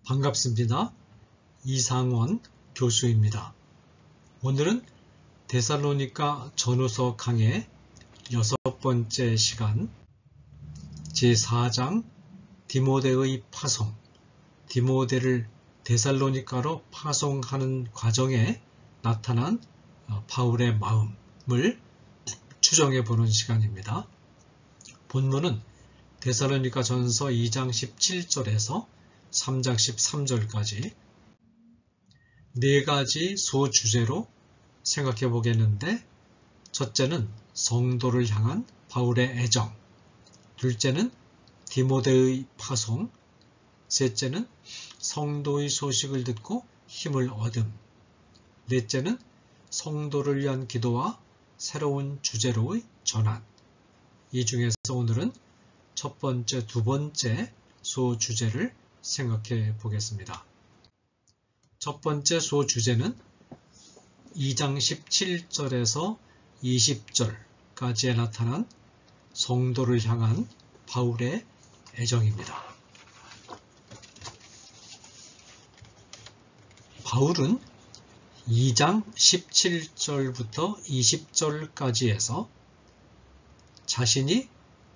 반갑습니다. 이상원 교수입니다. 오늘은 데살로니가 전후서 강의 6번째 시간 제4장 디모데의 파송, 디모데를 데살로니가로 파송하는 과정에 나타난 바울의 마음을 추정해 보는 시간입니다. 본문은 데살로니가 전서 2장 17절에서 3장 13절까지 네 가지 소주제로 생각해 보겠는데, 첫째는 성도를 향한 바울의 애정, 둘째는 디모데의 파송, 셋째는 성도의 소식을 듣고 힘을 얻음, 넷째는 성도를 위한 기도와 새로운 주제로의 전환. 이 중에서 오늘은 첫 번째, 두 번째 소주제를 생각해 보겠습니다. 첫 번째 소주제는 2장 17절에서 20절까지에 나타난 성도를 향한 바울의 애정입니다. 바울은 2장 17절부터 20절까지에서 자신이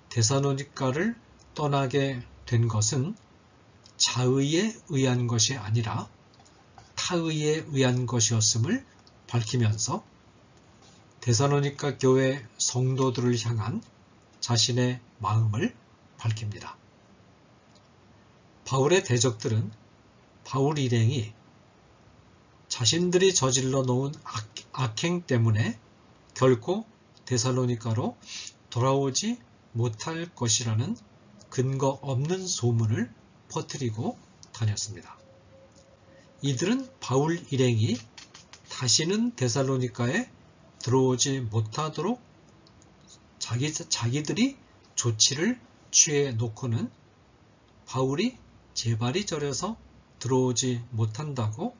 데살로니가를 떠나게 된 것은 자의에 의한 것이 아니라 타의에 의한 것이었음을 밝히면서 데살로니가 교회 성도들을 향한 자신의 마음을 밝힙니다. 바울의 대적들은 바울 일행이 자신들이 저질러 놓은 악행 때문에 결코 데살로니가로 돌아오지 못할 것이라는 근거 없는 소문을 퍼뜨리고 다녔습니다. 이들은 바울 일행이 다시는 데살로니가에 들어오지 못하도록 자기들이 조치를 취해 놓고는 바울이 제발이 저려서 들어오지 못한다고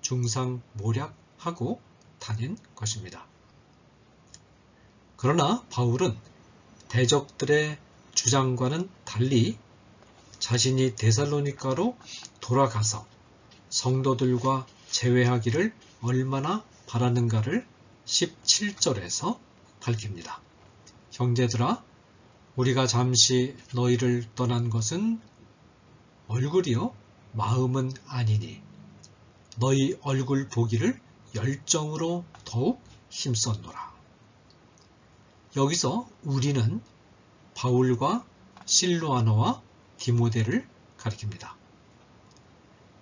중상모략하고 다닌 것입니다. 그러나 바울은 대적들의 주장과는 달리 자신이 데살로니가로 돌아가서 성도들과 재회하기를 얼마나 바라는가를 17절에서 밝힙니다. 형제들아, 우리가 잠시 너희를 떠난 것은 얼굴이요 마음은 아니니 너희 얼굴 보기를 열정으로 더욱 힘썼노라. 여기서 우리는 바울과 실로아너와 디모데를 가리킵니다.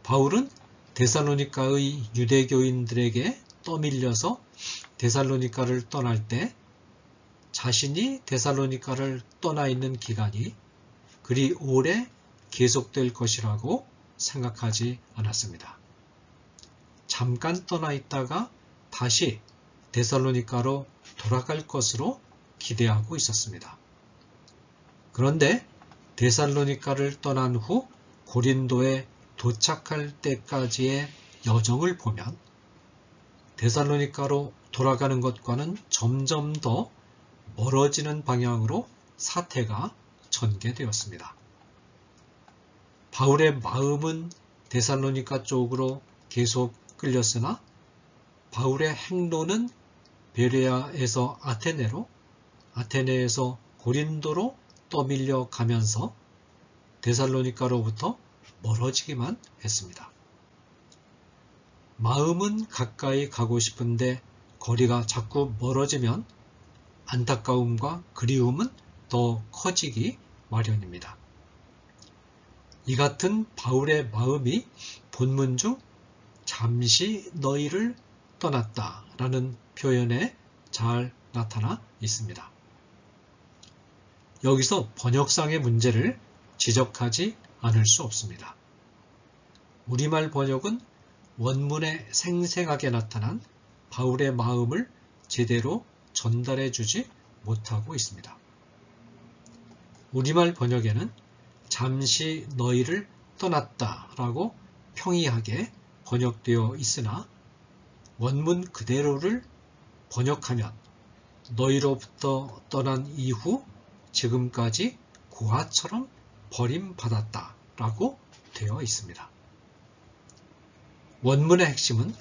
바울은 데살로니가의 유대교인들에게 떠밀려서 데살로니가를 떠날 때 자신이 데살로니가를 떠나 있는 기간이 그리 오래 계속될 것이라고 생각하지 않았습니다. 잠깐 떠나 있다가 다시 데살로니가로 돌아갈 것으로 기대하고 있었습니다. 그런데 데살로니가를 떠난 후 고린도에 도착할 때까지의 여정을 보면 데살로니가로 돌아가는 것과는 점점 더 멀어지는 방향으로 사태가 전개되었습니다. 바울의 마음은 데살로니가 쪽으로 계속 끌렸으나 바울의 행로는 베레아에서 아테네로, 아테네에서 고린도로 떠밀려 가면서 데살로니가로부터 멀어지기만 했습니다. 마음은 가까이 가고 싶은데 거리가 자꾸 멀어지면 안타까움과 그리움은 더 커지기 마련입니다. 이 같은 바울의 마음이 본문 중 잠시 너희를 떠났다 라는 표현에 잘 나타나 있습니다. 여기서 번역상의 문제를 지적하지 않을 수 없습니다. 우리말 번역은 원문에 생생하게 나타난 바울의 마음을 제대로 전달해 주지 못하고 있습니다. 우리말 번역에는 잠시 너희를 떠났다 라고 평이하게 번역되어 있으나 원문 그대로를 번역하면 너희로부터 떠난 이후 지금까지 고아처럼 버림받았다 라고 되어 있습니다. 원문의 핵심은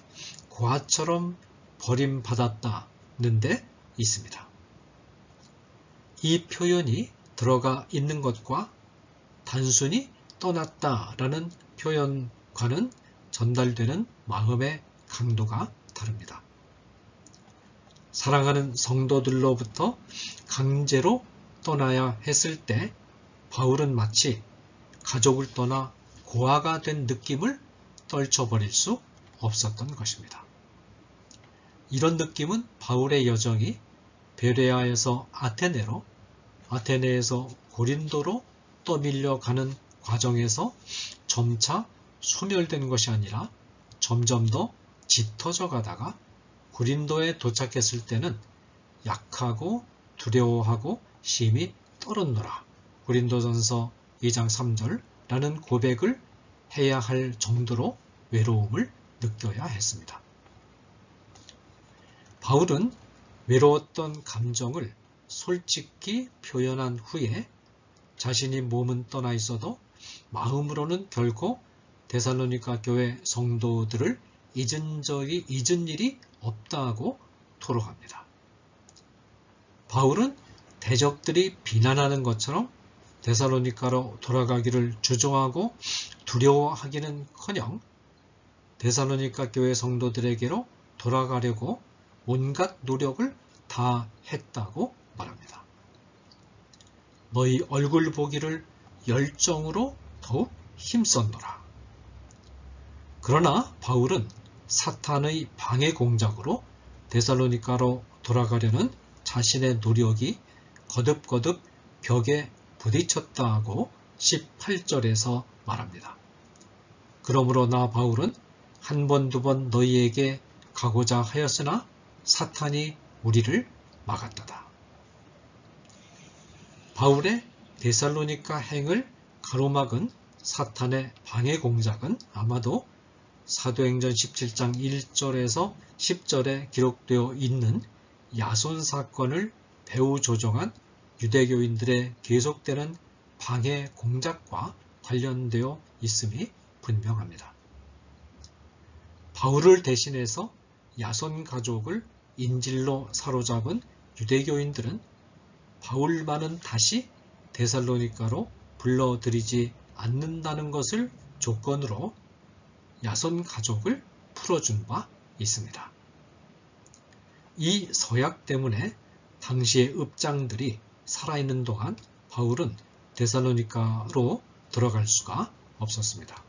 고아처럼 버림받았다는 데 있습니다. 이 표현이 들어가 있는 것과 단순히 떠났다라는 표현과는 전달되는 마음의 강도가 다릅니다. 사랑하는 성도들로부터 강제로 떠나야 했을 때 바울은 마치 가족을 떠나 고아가 된 느낌을 떨쳐버릴 수 없었던 것입니다. 이런 느낌은 바울의 여정이 베레아에서 아테네로, 아테네에서 고린도로 떠밀려가는 과정에서 점차 소멸된 것이 아니라 점점 더 짙어져 가다가 고린도에 도착했을 때는 약하고 두려워하고 심히 떨었노라. 고린도전서 2장 3절라는 고백을 해야 할 정도로 외로움을 느껴야 했습니다. 바울은 외로웠던 감정을 솔직히 표현한 후에 자신이 몸은 떠나 있어도 마음으로는 결코 데살로니가 교회 성도들을 잊은 일이 없다고 토로합니다. 바울은 대적들이 비난하는 것처럼 데살로니가로 돌아가기를 주저하고 두려워하기는커녕 데살로니가 교회 성도들에게로 돌아가려고 온갖 노력을 다 했다고 말합니다. 너희 얼굴 보기를 열정으로 더욱 힘썼노라. 그러나 바울은 사탄의 방해 공작으로 데살로니가로 돌아가려는 자신의 노력이 거듭거듭 벽에 부딪혔다고 18절에서 말합니다. 그러므로 나 바울은 한 번, 두 번 너희에게 가고자 하였으나 사탄이 우리를 막았도다. 바울의 데살로니가 행을 가로막은 사탄의 방해 공작은 아마도 사도행전 17장 1절에서 10절에 기록되어 있는 야손 사건을 배후 조종한 유대교인들의 계속되는 방해 공작과 관련되어 있음이 분명합니다. 바울을 대신해서 야손 가족을 인질로 사로잡은 유대교인들은 바울만은 다시 데살로니가로 불러들이지 않는다는 것을 조건으로 야손 가족을 풀어준 바 있습니다. 이 서약 때문에 당시의 읍장들이 살아있는 동안 바울은 데살로니가로 들어갈 수가 없었습니다.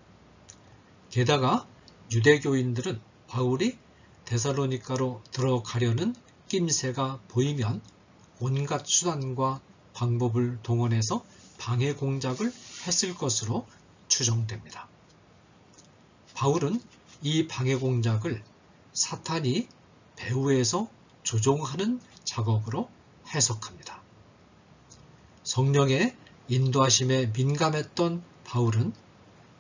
게다가 유대교인들은 바울이 데살로니가로 들어가려는 낌새가 보이면 온갖 수단과 방법을 동원해서 방해 공작을 했을 것으로 추정됩니다. 바울은 이 방해 공작을 사탄이 배후에서 조종하는 작업으로 해석합니다. 성령의 인도하심에 민감했던 바울은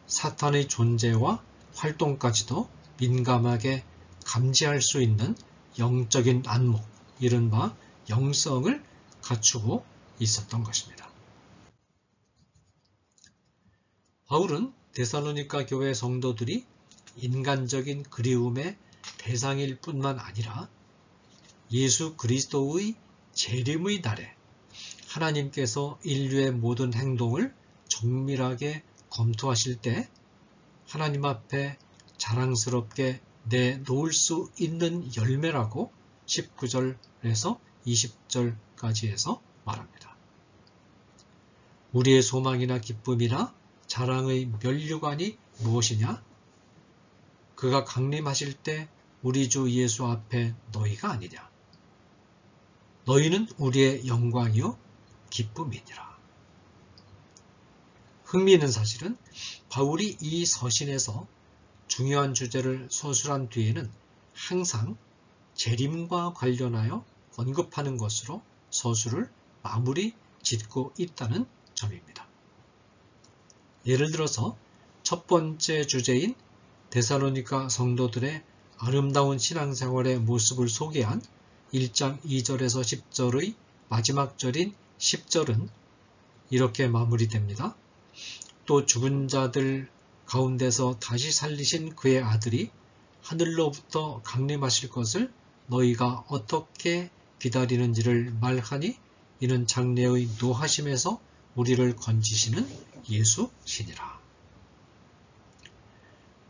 사탄의 존재와 활동까지도 민감하게 감지할 수 있는 영적인 안목, 이른바 영성을 갖추고 있었던 것입니다. 바울은 데살로니가 교회 성도들이 인간적인 그리움의 대상일 뿐만 아니라 예수 그리스도의 재림의 날에 하나님께서 인류의 모든 행동을 정밀하게 검토하실 때 하나님 앞에 자랑스럽게 내놓을 수 있는 열매라고 19절에서 20절까지 해서 말합니다. 우리의 소망이나 기쁨이나 자랑의 면류관이 무엇이냐? 그가 강림하실 때 우리 주 예수 앞에 너희가 아니냐? 너희는 우리의 영광이요 기쁨이니라. 흥미있는 사실은 바울이 이 서신에서 중요한 주제를 서술한 뒤에는 항상 재림과 관련하여 언급하는 것으로 서술을 마무리 짓고 있다는 점입니다. 예를 들어서 첫 번째 주제인 데살로니가 성도들의 아름다운 신앙생활의 모습을 소개한 1장 2절에서 10절의 마지막 절인 10절은 이렇게 마무리됩니다. 또 죽은 자들 가운데서 다시 살리신 그의 아들이 하늘로부터 강림하실 것을 너희가 어떻게 기다리는지를 말하니 이는 장래의 노하심에서 우리를 건지시는 예수시니라.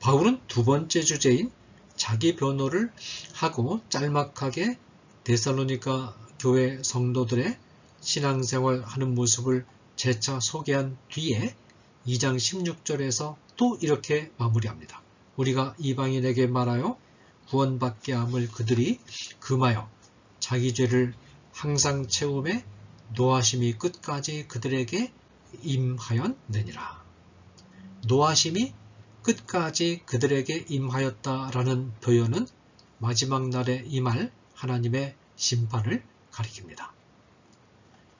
바울은 두 번째 주제인 자기 변호를 하고 짤막하게 데살로니가 교회 성도들의 신앙생활 하는 모습을 재차 소개한 뒤에 2장 16절에서 또 이렇게 마무리합니다. 우리가 이방인에게 말하여 구원받게 함을 그들이 금하여 자기 죄를 항상 채움에 노하심이 끝까지 그들에게 임하였느니라. 노하심이 끝까지 그들에게 임하였다라는 표현은 마지막 날에 임할 하나님의 심판을 가리킵니다.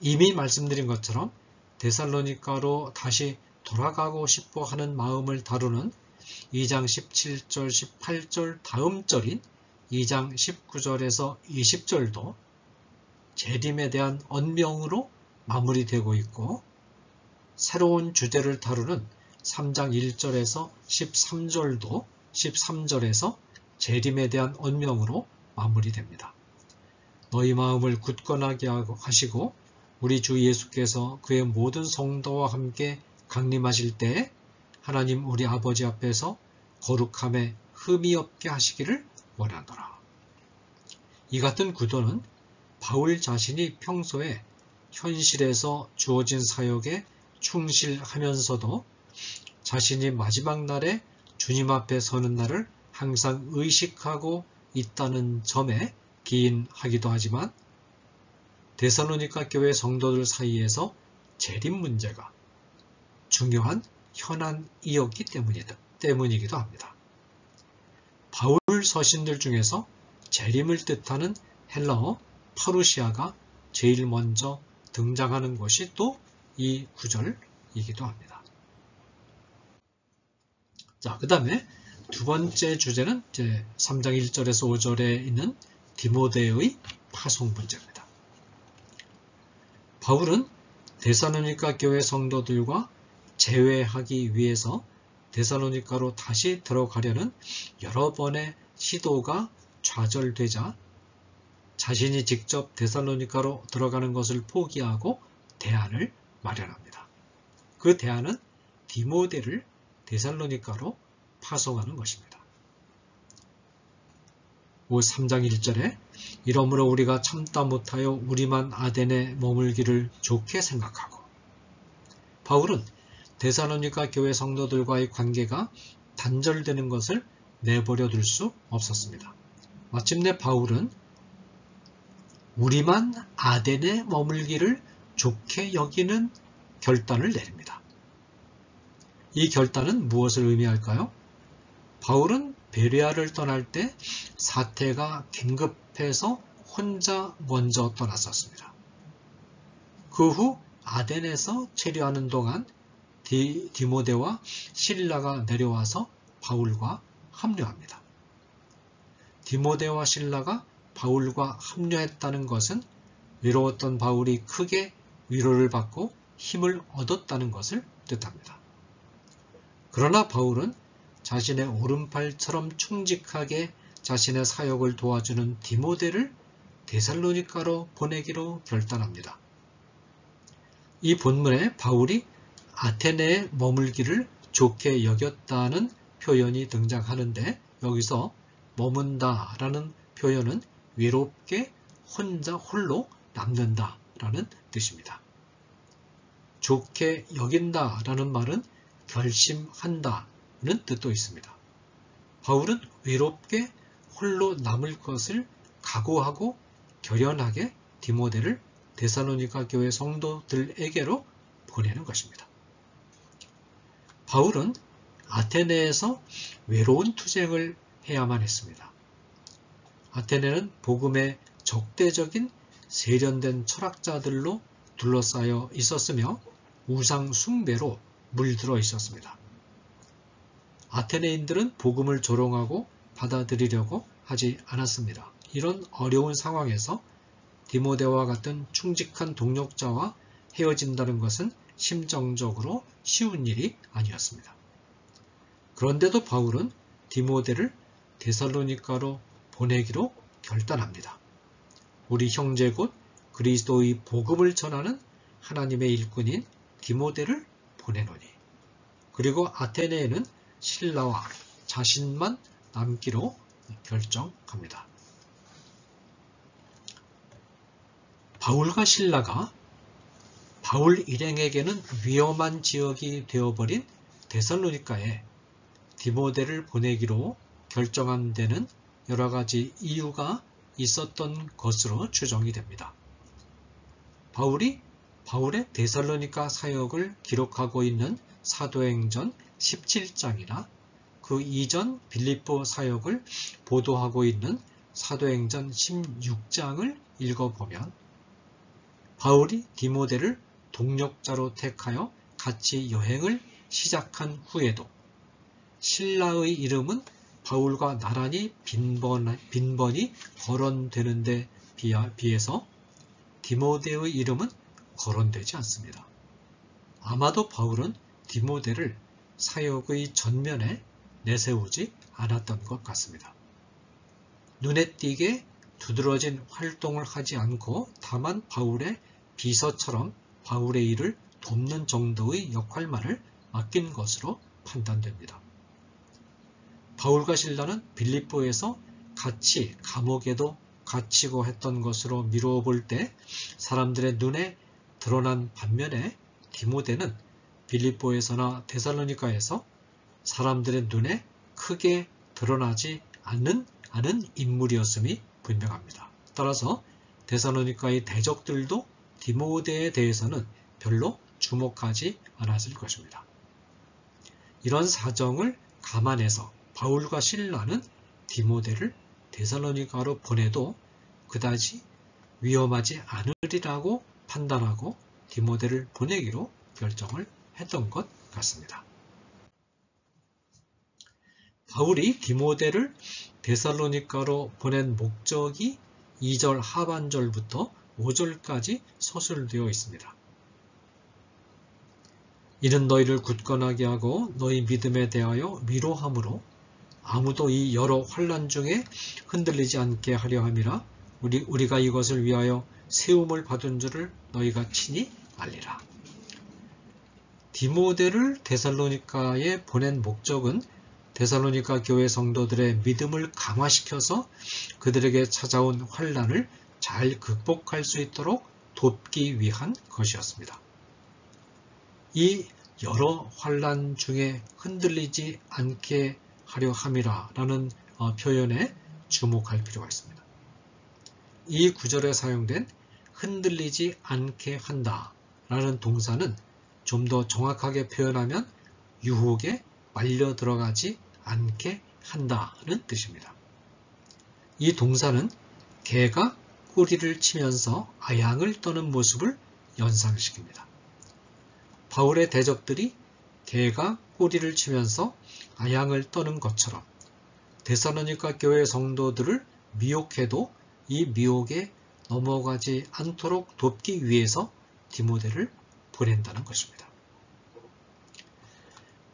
이미 말씀드린 것처럼 데살로니가로 다시 돌아가고 싶어 하는 마음을 다루는 2장 17절, 18절 다음 절인 2장 19절에서 20절도 재림에 대한 언명으로 마무리되고 있고, 새로운 주제를 다루는 3장 1절에서 13절도 13절에서 재림에 대한 언명으로 마무리됩니다. 너희 마음을 굳건하게 하시고 우리 주 예수께서 그의 모든 성도와 함께 강림하실 때에 하나님 우리 아버지 앞에서 거룩함에 흠이 없게 하시기를 원하노라. 이 같은 구도는 바울 자신이 평소에 현실에서 주어진 사역에 충실하면서도 자신이 마지막 날에 주님 앞에 서는 날을 항상 의식하고 있다는 점에 기인하기도 하지만, 데살로니가 교회 성도들 사이에서 재림 문제가 중요한 현안이었기 때문이기도 합니다. 바울 서신들 중에서 재림을 뜻하는 헬라어 파루시아가 제일 먼저 등장하는 것이 또 이 구절이기도 합니다. 자, 그 다음에 두 번째 주제는 이제 3장 1절에서 5절에 있는 디모데의 파송 문제입니다. 바울은 데살로니가 교회 성도들과 재회하기 위해서 데살로니가로 다시 들어가려는 여러 번의 시도가 좌절되자 자신이 직접 데살로니가로 들어가는 것을 포기하고 대안을 마련합니다. 그 대안은 디모데를 데살로니가로 파송하는 것입니다. 3장 1절에 이러므로 우리가 참다 못하여 우리만 아덴에 머물기를 좋게 생각하고, 바울은 데살로니가 교회 성도들과의 관계가 단절되는 것을 내버려 둘 수 없었습니다. 마침내 바울은 우리만 아덴에 머물기를 좋게 여기는 결단을 내립니다. 이 결단은 무엇을 의미할까요? 바울은 베레아를 떠날 때 사태가 긴급해서 혼자 먼저 떠났었습니다. 그 후 아덴에서 체류하는 동안 디모데와 실라가 내려와서 바울과 합류합니다. 디모데와 실라가 바울과 합류했다는 것은 외로웠던 바울이 크게 위로를 받고 힘을 얻었다는 것을 뜻합니다. 그러나 바울은 자신의 오른팔처럼 충직하게 자신의 사역을 도와주는 디모데를 데살로니가로 보내기로 결단합니다. 이 본문에 바울이 아테네에 머물기를 좋게 여겼다는 표현이 등장하는데, 여기서 머문다라는 표현은 외롭게 혼자 홀로 남는다라는 뜻입니다. 좋게 여긴다라는 말은 결심한다는 뜻도 있습니다. 바울은 외롭게 홀로 남을 것을 각오하고 결연하게 디모데를 데살로니가 교회 성도들에게로 보내는 것입니다. 바울은 아테네에서 외로운 투쟁을 해야만 했습니다. 아테네는 복음의 적대적인 세련된 철학자들로 둘러싸여 있었으며 우상 숭배로 물들어 있었습니다. 아테네인들은 복음을 조롱하고 받아들이려고 하지 않았습니다. 이런 어려운 상황에서 디모데와 같은 충직한 동력자와 헤어진다는 것은 심정적으로 쉬운 일이 아니었습니다. 그런데도 바울은 디모데를 데살로니가로 보내기로 결단합니다. 우리 형제 곧 그리스도의 복음을 전하는 하나님의 일꾼인 디모데를 보내노니. 그리고 아테네에는 실라와 자신만 남기로 결정합니다. 바울과 실라가 바울 일행에게는 위험한 지역이 되어버린 데살로니가에 디모데를 보내기로 결정한 데는 여러 가지 이유가 있었던 것으로 추정이 됩니다. 바울의 데살로니가 사역을 기록하고 있는 사도행전 17장이나 그 이전 빌립보 사역을 보도하고 있는 사도행전 16장을 읽어보면 바울이 디모데를 동력자로 택하여 같이 여행을 시작한 후에도 실라의 이름은 바울과 나란히 빈번히 거론되는 데 비해서 디모데의 이름은 거론되지 않습니다. 아마도 바울은 디모데를 사역의 전면에 내세우지 않았던 것 같습니다. 눈에 띄게 두드러진 활동을 하지 않고 다만 바울의 비서처럼 바울의 일을 돕는 정도의 역할만을 맡긴 것으로 판단됩니다. 바울과 실라는 빌립보에서 같이 감옥에도 갇히고 했던 것으로 미루어 볼 때 사람들의 눈에 드러난 반면에 디모데는 빌립보에서나 데살로니가에서 사람들의 눈에 크게 드러나지 않은 인물이었음이 분명합니다. 따라서 데살로니가의 대적들도 디모데에 대해서는 별로 주목하지 않았을 것입니다. 이런 사정을 감안해서 바울과 실라는 디모데를 데살로니가로 보내도 그다지 위험하지 않으리라고 판단하고 디모데를 보내기로 결정을 했던 것 같습니다. 바울이 디모데를 데살로니가로 보낸 목적이 2절 하반절부터 5절까지 서술되어 있습니다. 이는 너희를 굳건하게 하고 너희 믿음에 대하여 위로함으로 아무도 이 여러 환난 중에 흔들리지 않게 하려 함이라. 우리가 이것을 위하여 세움을 받은 줄을 너희가 친히 알리라. 디모데를 데살로니가에 보낸 목적은 데살로니가 교회 성도들의 믿음을 강화시켜서 그들에게 찾아온 환난을 잘 극복할 수 있도록 돕기 위한 것이었습니다. 이 여러 환난 중에 흔들리지 않게 하려 함이라 라는 표현에 주목할 필요가 있습니다. 이 구절에 사용된 흔들리지 않게 한다 라는 동사는 좀 더 정확하게 표현하면 유혹에 말려 들어가지 않게 한다는 뜻입니다. 이 동사는 개가 꼬리를 치면서 아양을 떠는 모습을 연상시킵니다. 바울의 대적들이 개가 꼬리를 치면서 아양을 떠는 것처럼 데살로니가 교회 성도들을 미혹해도 이 미혹에 넘어가지 않도록 돕기 위해서 디모데를 보낸다는 것입니다.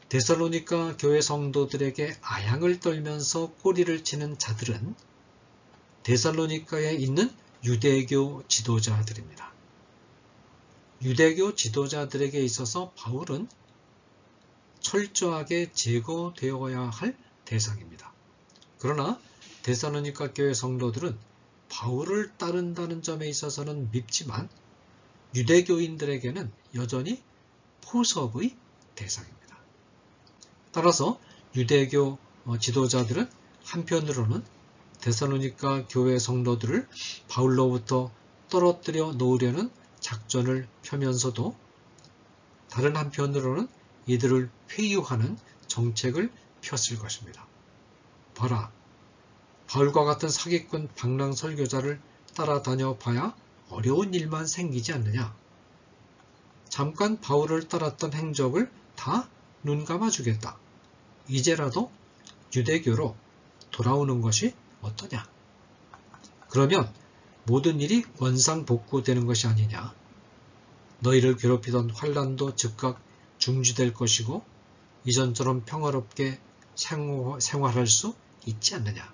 데살로니가 교회 성도들에게 아양을 떨면서 꼬리를 치는 자들은 데살로니가에 있는 유대교 지도자들입니다. 유대교 지도자들에게 있어서 바울은 철저하게 제거되어야 할 대상입니다. 그러나 데살로니가 교회 성도들은 바울을 따른다는 점에 있어서는 밉지만 유대교인들에게는 여전히 포섭의 대상입니다. 따라서 유대교 지도자들은 한편으로는 데살로니가 교회 성도들을 바울로부터 떨어뜨려 놓으려는 작전을 펴면서도 다른 한편으로는 이들을 회유하는 정책을 폈을 것입니다. 봐라, 바울과 같은 사기꾼 방랑 설교자를 따라다녀 봐야 어려운 일만 생기지 않느냐. 잠깐 바울을 따랐던 행적을 다 눈감아 주겠다. 이제라도 유대교로 돌아오는 것이 어떠냐. 그러면 모든 일이 원상복구되는 것이 아니냐. 너희를 괴롭히던 환난도 즉각 중지될 것이고 이전처럼 평화롭게 생활할 수 있지 않느냐.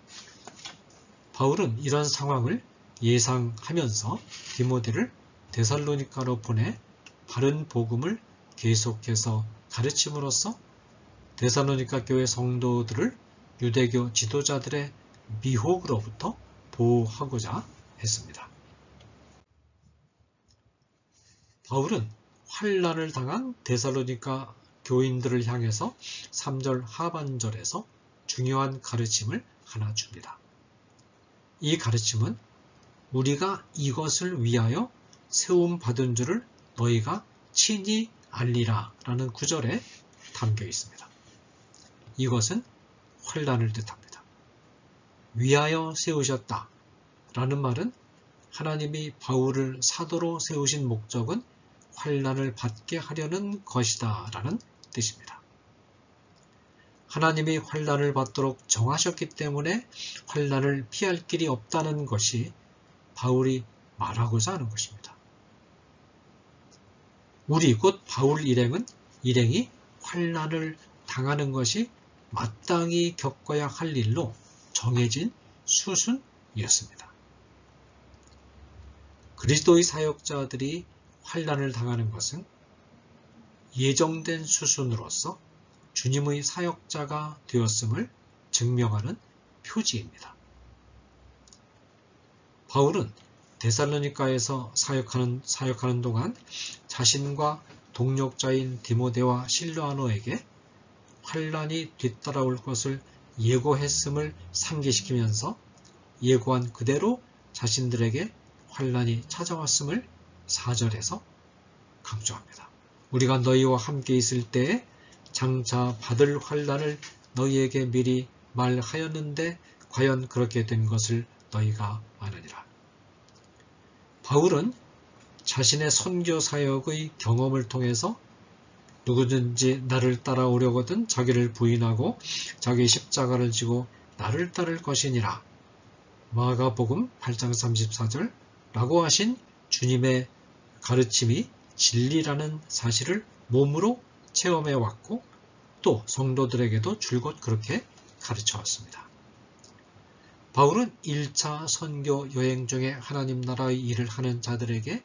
바울은 이런 상황을 예상하면서 디모데를 데살로니가로 보내 바른 복음을 계속해서 가르침으로써 데살로니가 교회 성도들을 유대교 지도자들의 미혹으로부터 보호하고자 했습니다. 바울은 환난을 당한 데살로니가 교인들을 향해서 3절 하반절에서 중요한 가르침을 하나 줍니다. 이 가르침은 우리가 이것을 위하여 세움받은 줄을 너희가 친히 알리라 라는 구절에 담겨 있습니다. 이것은 환난을 뜻합니다. 위하여 세우셨다 라는 말은 하나님이 바울을 사도로 세우신 목적은 환난을 받게 하려는 것이다 라는 뜻입니다. 하나님이 환난을 받도록 정하셨기 때문에 환난을 피할 길이 없다는 것이 바울이 말하고자 하는 것입니다. 우리 곧 바울 일행이 환난을 당하는 것이 마땅히 겪어야 할 일로 정해진 수순이었습니다. 그리스도의 사역자들이 환난을 당하는 것은 예정된 수순으로서 주님의 사역자가 되었음을 증명하는 표지입니다. 바울은 데살로니가에서 사역하는 동안 자신과 동역자인 디모데와 실로아노에게 환난이 뒤따라올 것을 예고했음을 상기시키면서 예고한 그대로 자신들에게 환난이 찾아왔음을 4절에서 강조합니다. 우리가 너희와 함께 있을 때에 장차 받을 환난을 너희에게 미리 말하였는데 과연 그렇게 된 것을 너희가 아느니라. 바울은 자신의 선교 사역의 경험을 통해서 누구든지 나를 따라오려거든 자기를 부인하고 자기 십자가를 지고 나를 따를 것이니라. 마가복음 8장 34절 라고 하신 주님의 가르침이 진리라는 사실을 몸으로 체험해 왔고 또 성도들에게도 줄곧 그렇게 가르쳐 왔습니다. 바울은 1차 선교 여행 중에 하나님 나라의 일을 하는 자들에게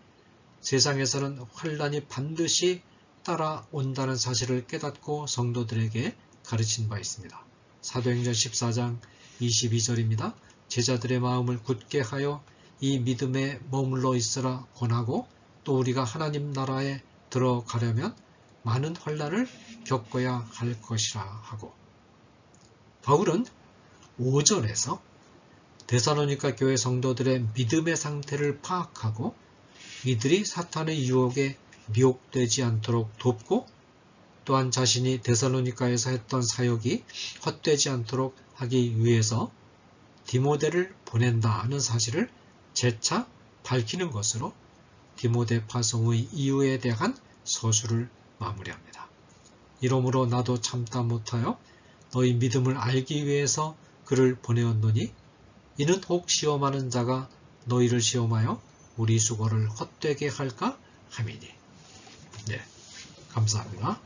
세상에서는 환난이 반드시 따라온다는 사실을 깨닫고 성도들에게 가르친 바 있습니다. 사도행전 14장 22절입니다. 제자들의 마음을 굳게 하여 이 믿음에 머물러 있으라 권하고 또 우리가 하나님 나라에 들어가려면 많은 환난을 겪어야 할 것이라 하고 바울은 5절에서 데살로니가 교회 성도들의 믿음의 상태를 파악하고 이들이 사탄의 유혹에 미혹되지 않도록 돕고 또한 자신이 데살로니가에서 했던 사역이 헛되지 않도록 하기 위해서 디모데를 보낸다는 사실을 재차 밝히는 것으로 디모데 파송의 이유에 대한 서술을 마무리합니다. 이러므로 나도 참다 못하여 너희 믿음을 알기 위해서 그를 보내었노니 이는 혹 시험하는 자가 너희를 시험하여 우리 수고를 헛되게 할까 함이니. 네, 감사합니다.